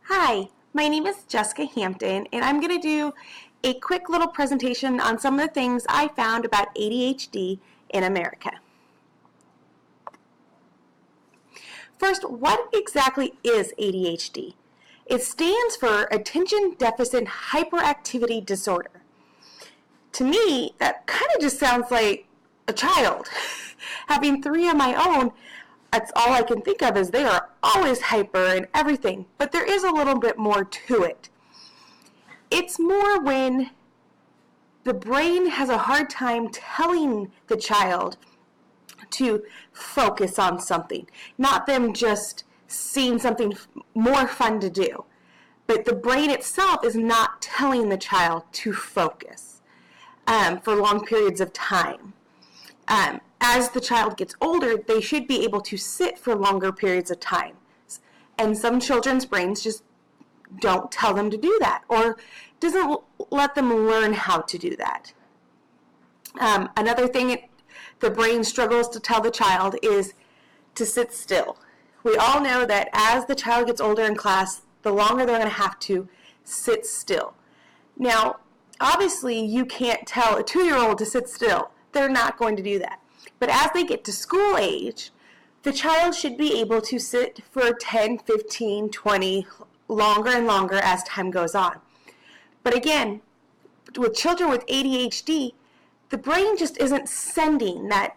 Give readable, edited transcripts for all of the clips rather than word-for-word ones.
Hi, my name is Jessica Hampton, and I'm going to do a quick little presentation on some of the things I found about ADHD in America. First, what exactly is ADHD? It stands for Attention Deficit Hyperactivity Disorder. To me, that kind of just sounds like a child. Having three of my own, that's all I can think of is they are always hyper and everything, but there is a little bit more to it. It's more when the brain has a hard time telling the child to focus on something, not them just seeing something more fun to do. But the brain itself is not telling the child to focus for long periods of time. As the child gets older, they should be able to sit for longer periods of time. And some children's brains just don't tell them to do that or doesn't let them learn how to do that. Another thing the brain struggles to tell the child is to sit still. We all know that as the child gets older in class, the longer they're going to have to sit still. Now, obviously, you can't tell a 2-year-old to sit still. They're not going to do that. But as they get to school age, the child should be able to sit for 10, 15, 20, longer and longer as time goes on. But again, with children with ADHD, the brain just isn't sending that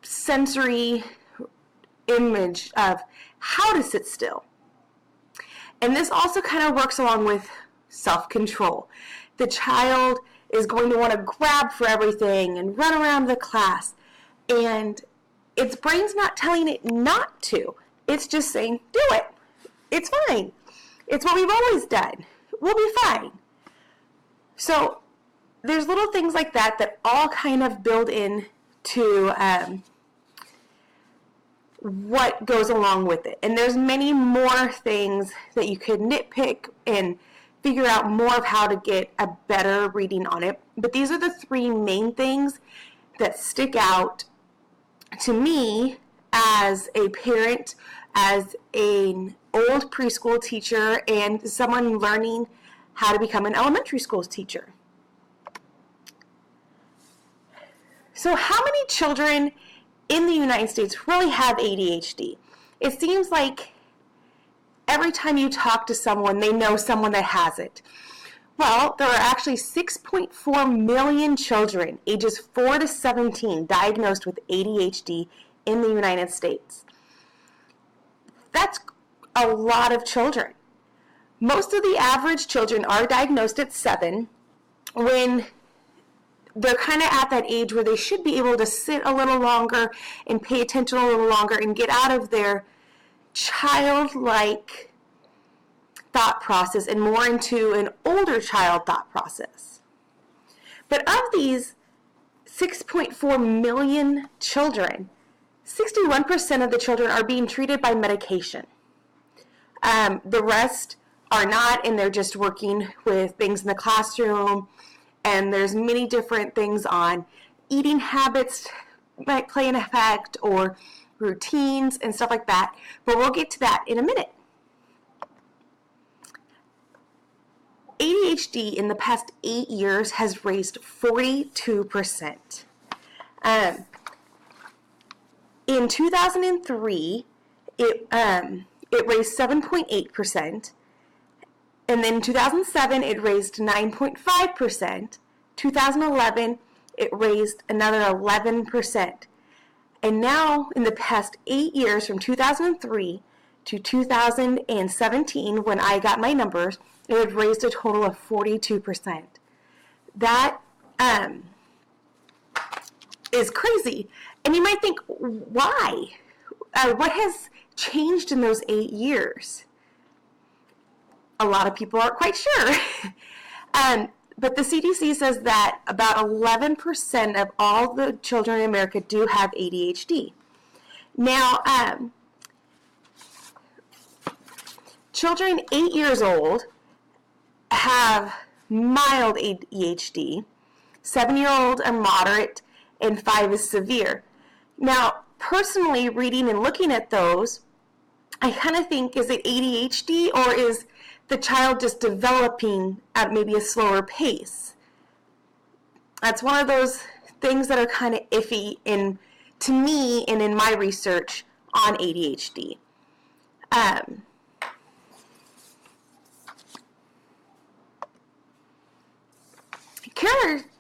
sensory image of how to sit still. And this also kind of works along with self-control. The child is going to want to grab for everything and run around the class, and its brain's not telling it not to. It's just saying, do it. It's fine. It's what we've always done. We'll be fine. So there's little things like that that all kind of build in to what goes along with it. And there's many more things that you could nitpick and figure out more of how to get a better reading on it. But these are the three main things that stick out to me as a parent, as an old preschool teacher, and someone learning how to become an elementary school teacher. So how many children in the United States really have ADHD? It seems like every time you talk to someone, they know someone that has it. Well, there are actually 6.4 million children ages 4 to 17 diagnosed with ADHD in the United States. That's a lot of children. Most of the average children are diagnosed at 7 when they're kind of at that age where they should be able to sit a little longer and pay attention a little longer and get out of their childlike thought process and more into an older child thought process. But of these 6.4 million children, 61% of the children are being treated by medication. The rest are not, and they're just working with things in the classroom, and there's many different things on eating habits might play an effect, or routines and stuff like that, but we'll get to that in a minute. ADHD in the past 8 years has raised 42%. In 2003, it raised 7.8%, and then in 2007, it raised 9.5%. 2011, it raised another 11%. And now, in the past 8 years, from 2003 to 2017, when I got my numbers, it had raised a total of 42%. That is crazy. And you might think, why? What has changed in those 8 years? A lot of people aren't quite sure. But the CDC says that about 11% of all the children in America do have ADHD. Now, children 8 years old have mild ADHD, 7-year-old are moderate, and 5 is severe. Now, personally, reading and looking at those, I kind of think, is it ADHD or is the child just developing at maybe a slower pace? That's one of those things that are kind of iffy to me and in my research on ADHD.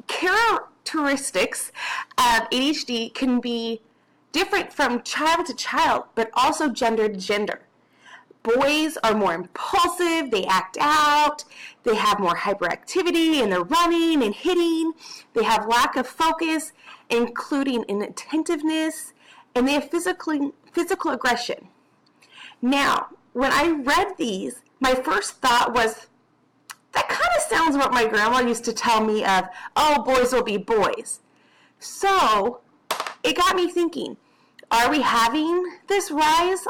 Characteristics of ADHD can be different from child to child, but also gender to gender. Boys are more impulsive, they act out, they have more hyperactivity in their running and hitting, they have lack of focus, including inattentiveness, and they have physical aggression. Now, when I read these, my first thought was, that kind of sounds what my grandma used to tell me of, oh, boys will be boys. So, it got me thinking, are we having this rise,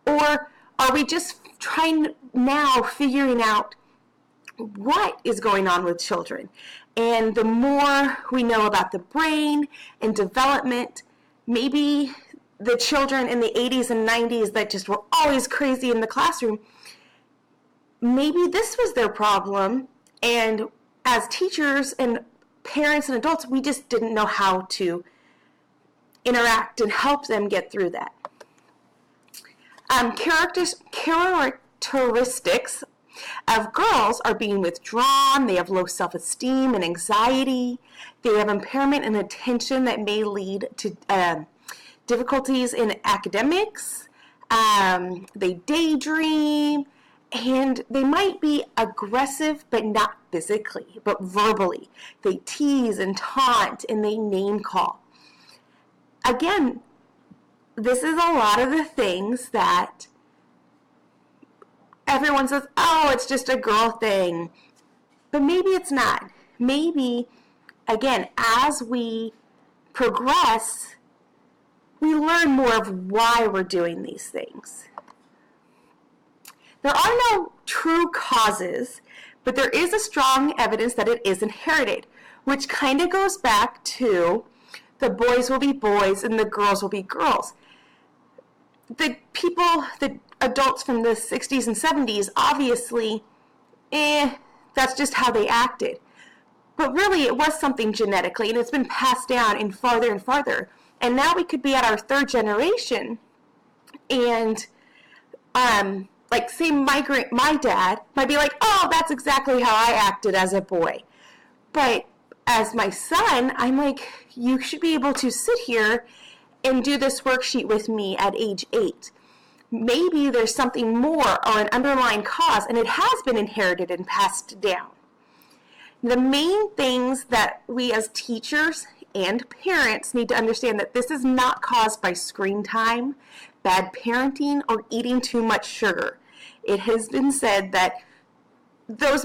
or are we just figuring out what is going on with children? And the more we know about the brain and development, maybe the children in the 80s and 90s that just were always crazy in the classroom, maybe this was their problem, and as teachers and parents and adults, we just didn't know how to interact and help them get through that. Characteristics of girls are being withdrawn, they have low self-esteem and anxiety, they have impairment in attention that may lead to difficulties in academics, they daydream, and they might be aggressive, but not physically, but verbally. They tease and taunt, and they name call. Again, this is a lot of the things that everyone says, oh, it's just a girl thing. But maybe it's not. Maybe, again, as we progress, we learn more of why we're doing these things. There are no true causes, but there is a strong evidence that it is inherited, which kind of goes back to the boys will be boys and the girls will be girls. The adults from the 60s and 70s, obviously, that's just how they acted. But really, it was something genetically, and it's been passed down and farther. And now we could be at our third generation, and say my dad might be like, oh, that's exactly how I acted as a boy. But as my son, I'm like, you should be able to sit here and do this worksheet with me at age 8. Maybe there's something more or an underlying cause, and it has been inherited and passed down. The main things that we as teachers and parents need to understand that this is not caused by screen time, bad parenting, or eating too much sugar. It has been said that the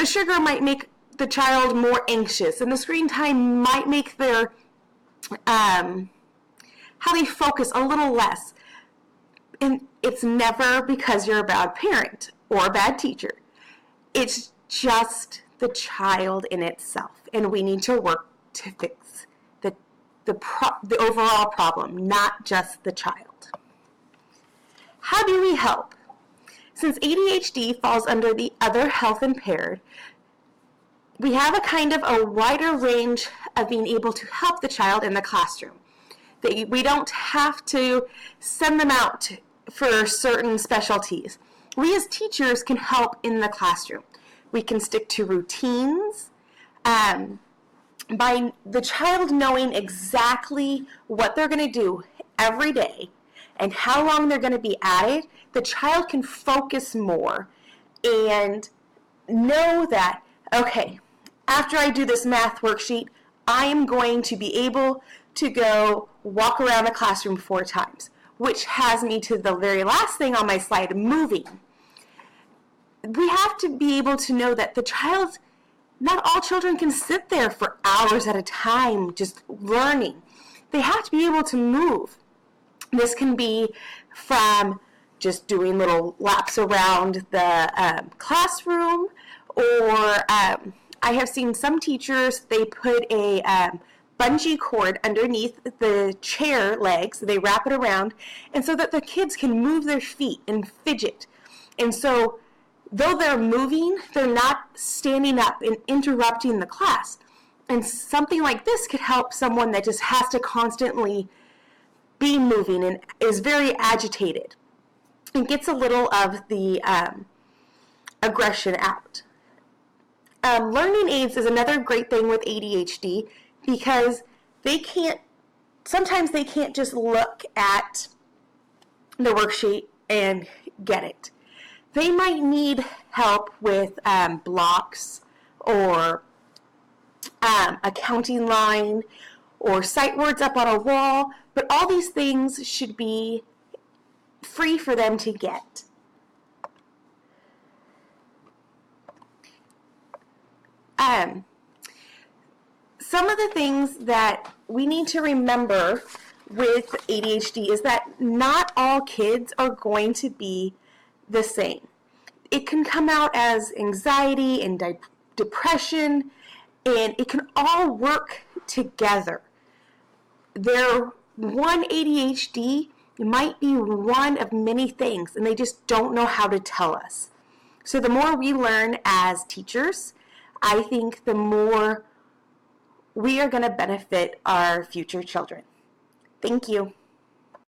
sugar might make the child more anxious, and the screen time might make their how they focus a little less. And it's never because you're a bad parent or a bad teacher. It's just the child in itself, and we need to work to fix the overall problem, not just the child. How do we help? Since ADHD falls under the other health impaired, we have a kind of a wider range of being able to help the child in the classroom. We don't have to send them out for certain specialties. We as teachers can help in the classroom. We can stick to routines. By the child knowing exactly what they're going to do every day and how long they're going to be at it, the child can focus more and know that, okay, after I do this math worksheet, I am going to be able to go walk around the classroom 4 times, which has me to the very last thing on my slide, moving. We have to be able to know that not all children can sit there for hours at a time just learning. They have to be able to move. This can be from just doing little laps around the classroom, or I have seen some teachers, they put a bungee cord underneath the chair legs. They wrap it around, and so that the kids can move their feet and fidget. And so though they're moving, they're not standing up and interrupting the class. And something like this could help someone that just has to constantly be moving and is very agitated and gets a little of the aggression out. Learning aids is another great thing with ADHD because sometimes they can't just look at the worksheet and get it. They might need help with blocks or a counting line or sight words up on a wall, but all these things should be free for them to get. Some of the things that we need to remember with ADHD is that not all kids are going to be the same. It can come out as anxiety and depression, and it can all work together. One ADHD might be one of many things, and they just don't know how to tell us. So the more we learn as teachers, I think the more we are going to benefit our future children. Thank you.